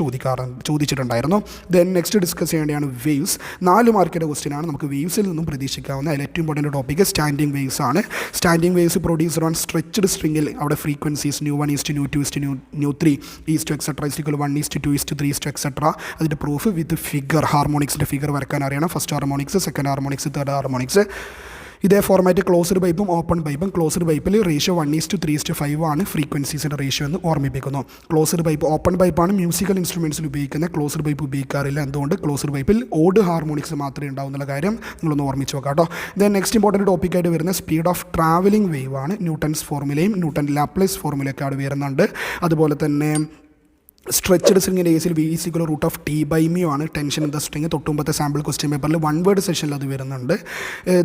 ചോദിച്ചിട്ടുണ്ടായിരുന്നു. ദെൻ നെക്സ്റ്റ് ഡിസ്കസ് ചെയ്യേണ്ടതാണ് വേവ്സ്. 4 മാർക്കിൻ്റെ ക്വസ്റ്റ്യൻ ആണ് നമുക്ക് വേവ്സിൽ നിന്നും പ്രതീക്ഷിക്കാവുന്ന. അതിൽ ഏറ്റവും ഇമ്പോർട്ടൻറ്റ് ടോപ്പിക്ക് സ്റ്റാൻഡിംഗ് വേവ്സ് ആണ്. Standing waves producer on stretched സ്ട്രിങ്ങിൽ അവിടെ ഫ്രീക്വൻസീസ് ν1 ν2 ν3 എക്സെട്ര = 1 2 3 അതിൻ്റെ പ്രൂഫ് വിത്ത് ഫിഗർ, ഹാർമോണിക്സിൻ്റെ ഫിഗർ വരക്കാൻ അറിയണം. First harmonics, second harmonics, third harmonics. ഇതേ ഫോർമാറ്റ് ക്ലോസ്ഡ് പൈപ്പും ഓപ്പൺ പൈപ്പും. ക്ലോസ്ഡ് പൈപ്പിൽ റേഷ്യോ 1:3:5 ആണ് ഫ്രീക്വൻസീസിൻ്റെ റേഷ്യോ എന്ന് ഓർമ്മിപ്പിക്കുന്നു. ക്ലോസ്ഡ് പൈപ്പ്, ഓപ്പൺ പൈപ്പാണ് മ്യൂസിക്കൽ ഇൻസ്ട്രുമെൻറ്റ്സിൽ ഉപയോഗിക്കുന്നത്, ക്ലോസ്ഡ് പൈപ്പ് ഉപയോഗിക്കാറില്ല. എന്തുകൊണ്ട്, ക്ലോസ്ഡ് പൈപ്പിൽ ഓഡ് ഹാർമോണിക്സ് മാത്രമേ ഉണ്ടാവുന്നുള്ള കാര്യം നിങ്ങളൊന്ന് ഓർമ്മിച്ച് വെക്കാം കേട്ടോ. ദെൻ നെക്സ്റ്റ് ഇമ്പോർട്ടൻറ്റ് ടോപ്പിക്കായിട്ട് വരുന്ന സ്പീഡ് ഓഫ് ട്രാവലിംഗ് വേവ് ആണ്. ന്യൂട്ടൺസ് ഫോർമുലയും ന്യൂട്ടൺ ലാപ്ലേസ് ഫോർമുലയൊക്കെ അവിടെ വരുന്നുണ്ട്. അതുപോലെ തന്നെ സ്ട്രെച്ച്ഡ് സ്ട്രിങ്ങിൻ്റെ കേസിൽ V = √T/μ ആണ്. ടെൻഷൻ ഇൻ ദ സ്ട്രിങ് തൊട്ടുമ്പത്തെ സാമ്പിൾ ക്വസ്റ്റ്യൻ പേപ്പറിൽ 1 വേർഡ് സെഷനിൽ അത് വരുന്നുണ്ട്.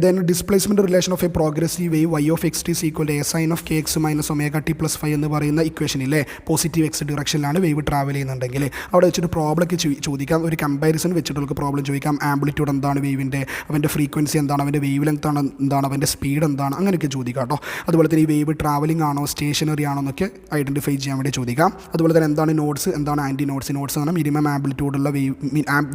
Then displacement relation of a progressive wave y(x(t) = a sin of kx - ωt + ϕ എന്ന് പറയുന്ന ഇക്വേഷനിലെ പോസിറ്റീവ് എക്സ് ഡിറക്ഷനിലാണ് വേവ് ട്രാവൽ ചെയ്യുന്നുണ്ടെങ്കിൽ അവിടെ വെച്ചിട്ട് പ്രോബ്ലമൊക്കെ ചോദിക്കാം. ഒരു കമ്പാരിസൺ വെച്ചിട്ടുള്ള പ്രോബ്ലം ചോദിക്കാം. ആംപ്ലിറ്റ്യൂഡ് എന്താണ് വേവിൻ്റെ, അവൻ്റെ ഫ്രീക്വൻസി എന്താണ്, അവൻ്റെ വേവ് ലെങ്ത് എന്താണ്, അവൻ്റെ സ്പീഡ് എന്താണ്, അങ്ങനെയൊക്കെ ചോദിക്കാം കേട്ടോ. അതുപോലെ തന്നെ ഈ വേവ് ട്രാവലിംഗ് ആണോ സ്റ്റേഷനറി ആണോ എന്നൊക്കെ ഐഡൻറ്റിഫൈ ചെയ്യാൻ വേണ്ടി ചോദിക്കാം. അതുപോലെ തന്നെ എന്താണ് നോഡ്സ്, എന്താണ് ആൻറ്റി നോഡ്സ്. നോഡ്സ് എന്ന് പറഞ്ഞാൽ മിനിമം ആംപ്ലിറ്റ്യൂഡുള്ള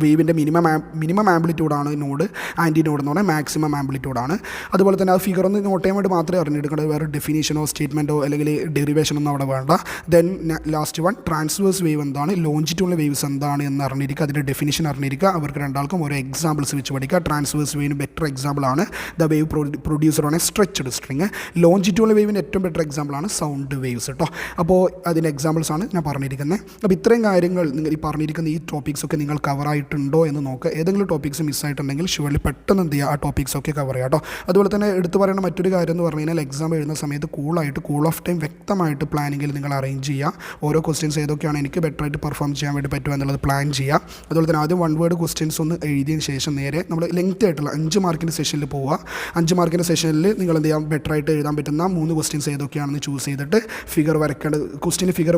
വേവിൻ്റെ മിനിമം ആംപ്ലിറ്റ്യൂഡാണ് നോഡ്. ആൻറ്റി നോഡ് എന്ന് പറഞ്ഞാൽ മാക്സിമം ആംപ്ലിറ്റ്യൂഡാണ്. അതുപോലെ തന്നെ ആ ഫിഗർ ഒന്ന് നോട്ട് ചെയ്യാൻ വേണ്ടി മാത്രമേ അറിഞ്ഞെടുക്കേണ്ടത്, വേറെ ഡെഫിനേഷനോ സ്റ്റേറ്റ്മെൻറ്റോ അല്ലെങ്കിൽ ഡെറിവേഷനൊന്നും അവിടെ വേണ്ട. ദെൻ ലാസ്റ്റ് 1 ട്രാൻസ്വേഴ്സ് വേവ് എന്താണ്, ലോഞ്ചിറ്റ്യൂണൽ വേവ്സ് എന്താണ് എന്ന് അറിഞ്ഞിരിക്കുക, അതിൻ്റെ ഡെഫിനിഷൻ അറിഞ്ഞിരിക്കുക. അവർക്ക് രണ്ടാൾക്കും ഓരോ എക്സാമ്പിൾസ് വെച്ച് പഠിക്കുക. ട്രാൻസ്വേഴ്സ് വേവിന് ബെറ്റർ എക്സാമ്പിളാണ് the wave producer on a stretched string. Longitudinal വേവിൻ്റെ ഏറ്റവും ബെറ്റർ എക്സാമ്പിളാണ് സൗണ്ട് വേവ്സ് കേട്ടോ. അപ്പോൾ അതിൻ്റെ എക്സാമ്പിൾസാണ് ഞാൻ പറഞ്ഞിരിക്കുന്നത്. അപ്പോൾ ഇത്രയും കാര്യങ്ങൾ നിങ്ങൾ ഈ പറഞ്ഞിരിക്കുന്ന ഈ ടോപ്പിക്സൊക്കെ നിങ്ങൾ കവറായിട്ടുണ്ടോ എന്ന് നോക്കുക. ഏതെങ്കിലും ടോപ്പിക്സ് മിസ്സായിട്ടുണ്ടെങ്കിൽ ഷുവർലി പെട്ടെന്ന് എന്ത് ചെയ്യുക, ആ ടോപ്പിക്സൊക്കെ കവർ ചെയ്യുക കേട്ടോ. അതുപോലെ തന്നെ എടുത്തു പറയുന്ന മറ്റൊരു കാര്യം എന്ന് പറഞ്ഞു കഴിഞ്ഞാൽ എക്സാം എഴുതുന്ന സമയത്ത് കൂൾ ഓഫ് ടൈം വ്യക്തമായിട്ട് പ്ലാനിങ്ങിൽ നിങ്ങൾ അറേഞ്ച് ചെയ്യുക. ഓരോ ക്വസ്റ്റ്യൻസ് ഏതൊക്കെയാണ് എനിക്ക് ബെറ്ററായിട്ട് പെർഫോം ചെയ്യാൻ വേണ്ടി പറ്റുക എന്നുള്ളത് പ്ലാൻ ചെയ്യുക. അതുപോലെ തന്നെ ആദ്യം 1 വേർഡ് ക്വസ്റ്റ്യൻസ് ഒന്ന് എഴുതിയതിന് ശേഷം നേരെ നമ്മൾ ലെങ്ത് ആയിട്ടുള്ള 5 മാർക്കിൻ്റെ സെഷനിൽ പോവുക. 5 മാർക്കിൻ്റെ സെഷനിൽ നിങ്ങൾ എന്ത് ചെയ്യാം, ബെറ്ററായിട്ട് എഴുതാൻ പറ്റുന്ന 3 ക്വസ്റ്റ്യൻസ് ഏതൊക്കെയാണെന്ന് ചൂസ് ചെയ്തിട്ട് ഫിഗർ വരക്കേണ്ടത്, ക്വസ്റ്റ്യന് ഫിഗർ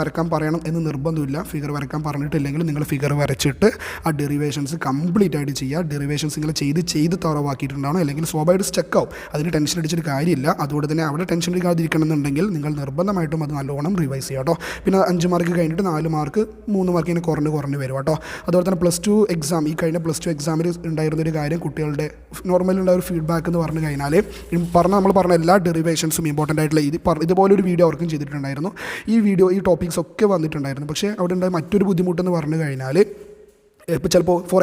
വരക്കാൻ പറയണം എന്ന് നിർബന്ധമില്ല. ഫിഗർ വരക്കാൻ പറഞ്ഞിട്ടില്ലെങ്കിൽ നിങ്ങൾ ഫിഗർ വരച്ചിട്ട് ആ ഡെറിവേഷൻസ് കംപ്ലീറ്റ് ആയിട്ട് ചെയ്യുക. ഡെറിവേഷൻസ് നിങ്ങൾ ചെയ്ത് തറവാക്കിയിട്ടുണ്ടാവണം, അല്ലെങ്കിൽ സ്വാഭാവികമായിട്ട് സ്റ്റക്ക് ആവും. അതിന് ടെൻഷൻ അടിച്ചിട്ട് കാര്യമില്ല. അതുകൊണ്ട് തന്നെ അവിടെ ടെൻഷൻ എടുക്കാതിരിക്കണമെന്നുണ്ടെങ്കിൽ നിങ്ങൾ നിർബന്ധമായിട്ടും അത് നല്ലോണം റിവൈസ് ചെയ്യുക കേട്ടോ. പിന്നെ 5 മാർക്ക് കഴിഞ്ഞിട്ട് 4 മാർക്ക് 3 മാർക്ക് ഇങ്ങനെ കുറഞ്ഞ് വരും കേട്ടോ. അതുപോലെ തന്നെ +2 എക്സാം, ഈ കഴിഞ്ഞ +2 എക്സാമിൽ ഉണ്ടായിരുന്നൊരു കാര്യം, കുട്ടികളുടെ നോർമലുള്ള ഒരു ഫീഡ്ബാക്ക് എന്ന് പറഞ്ഞു കഴിഞ്ഞാൽ നമ്മൾ പറഞ്ഞ എല്ലാ ഡെറിവേഷൻസും ഇമ്പോർട്ടൻ്റ് ആയിട്ടുള്ള ഇതുപോലൊരു വീഡിയോ അവർക്കും ചെയ്തിട്ടുണ്ടായിരുന്നു. ഈ ടോപ്പിക്സ് ഒക്കെ വന്നിട്ടുണ്ടായിരുന്നു. പക്ഷേ അവിടെ ഉണ്ടായ മറ്റൊരു ബുദ്ധിമുട്ടെന്ന് പറഞ്ഞു കഴിഞ്ഞാൽ ഇപ്പോൾ ചിലപ്പോൾ ഫോർ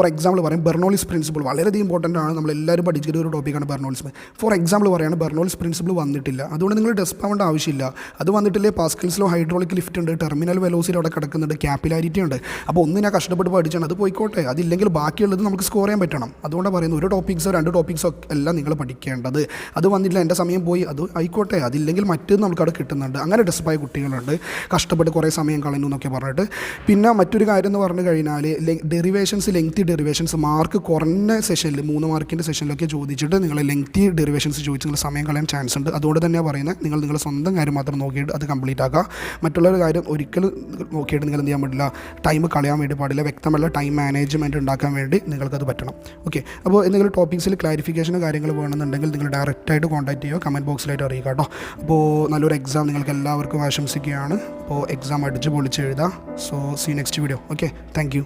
എക്സാമ്പിൾ പറയും ബെർണോളിസ് പ്രിൻസിപ്പിൾ വളരെയധികം ഇമ്പോർട്ടൻ്റ് ആണ്, നമ്മളെല്ലാവരും പഠിച്ചിട്ട് ഒരു ടോപ്പിക്കാണ് ബെർണോളിസ്. ഫോർ എക്സാമ്പിൾ പറയുകയാണ് ബെർണോളിസ് പ്രിൻസിപ്പിൾ വന്നിട്ടില്ല, അതുകൊണ്ട് നിങ്ങൾ ഡെസ്പ് ആവേണ്ട ആവശ്യമില്ല. അത് വന്നിട്ടില്ലേ, പാസ്കൽസിലോ ഹൈഡ്രോളിക് ലിഫ്റ്റ് ഉണ്ട്, ടെർമിനൽ വെലോസിറ്റി അവിടെ കിടക്കുന്നുണ്ട്, ക്യാപ്പിലാരിറ്റി ഉണ്ട്. അപ്പോൾ ഒന്ന് ഞാൻ കഷ്ടപ്പെട്ട് പഠിച്ചാണ്, അത് പോയിക്കോട്ടെ. അതില്ലെങ്കിൽ ബാക്കിയുള്ളത് നമുക്ക് സ്കോർ ചെയ്യാൻ പറ്റണം. അതുകൊണ്ടാണ് പറയുന്നത് ഒരു ടോപ്പിക്സോ 2 ടോപ്പിക്സോ എല്ലാം നിങ്ങൾ പഠിക്കേണ്ടത്. അത് വന്നിട്ടില്ല, എൻ്റെ സമയം പോയി, അത് ആയിക്കോട്ടെ. അതില്ലെങ്കിൽ മറ്റേത് നമുക്ക് അവിടെ കിട്ടുന്നുണ്ട്. അങ്ങനെ ഡെസ്പായ കുട്ടികളുണ്ട്, കഷ്ടപ്പെട്ട് കുറേ സമയം കളയുന്നു എന്നൊക്കെ പറഞ്ഞിട്ട്. പിന്നെ മറ്റൊരു കാര്യം എന്ന് പറഞ്ഞു കഴിഞ്ഞാൽ കഴിഞ്ഞാൽ ഡെറിവേഷൻസ് ലെങ്തി ഡെറിവേഷൻസ് മാർക്ക് കുറഞ്ഞ സെഷനിൽ 3 മാർക്കിൻ്റെ സെഷനിലൊക്കെ ചോദിച്ചിട്ട് നിങ്ങൾ ലെങ്തി ഡെറിവേഷൻസ് ചോദിച്ച് നിങ്ങൾ സമയം കളയാൻ ചാൻസ് ഉണ്ട്. അതുകൊണ്ട് തന്നെയാണ് പറയുന്നത് നിങ്ങൾ നിങ്ങളുടെ സ്വന്തം കാര്യം മാത്രം നോക്കിയിട്ട് അത് കംപ്ലീറ്റ് ആക്കുക. മറ്റുള്ളൊരു കാര്യം ഒരിക്കലും നോക്കിയിട്ട് നിങ്ങൾ എന്ത് ചെയ്യാൻ പാടില്ല, ടൈം കളയാൻ വേണ്ടി പാടില്ല. വ്യക്തമല്ല ടൈം മാനേജ്മെൻറ്റ് ഉണ്ടാക്കാൻ വേണ്ടി നിങ്ങൾക്കത് പറ്റണം. ഓക്കെ, അപ്പോൾ എന്തെങ്കിലും ടോപ്പിക്സിൽ ക്ലാരിഫിക്കേഷനോ കാര്യങ്ങൾ വേണമെന്നുണ്ടെങ്കിൽ നിങ്ങൾ ഡയറക്റ്റായിട്ട് കോൺടാക്ട് ചെയ്യുക, കമൻറ്റ് ബോക്സിലായിട്ട് അറിയിക്കുക കേട്ടോ. അപ്പോൾ നല്ലൊരു എക്സാം നിങ്ങൾക്ക് എല്ലാവർക്കും ആശംസിക്കുകയാണ്. അപ്പോൾ എക്സാം അടിച്ച് പൊളിച്ച് എഴുതാം. So see next video. Okay, thank U.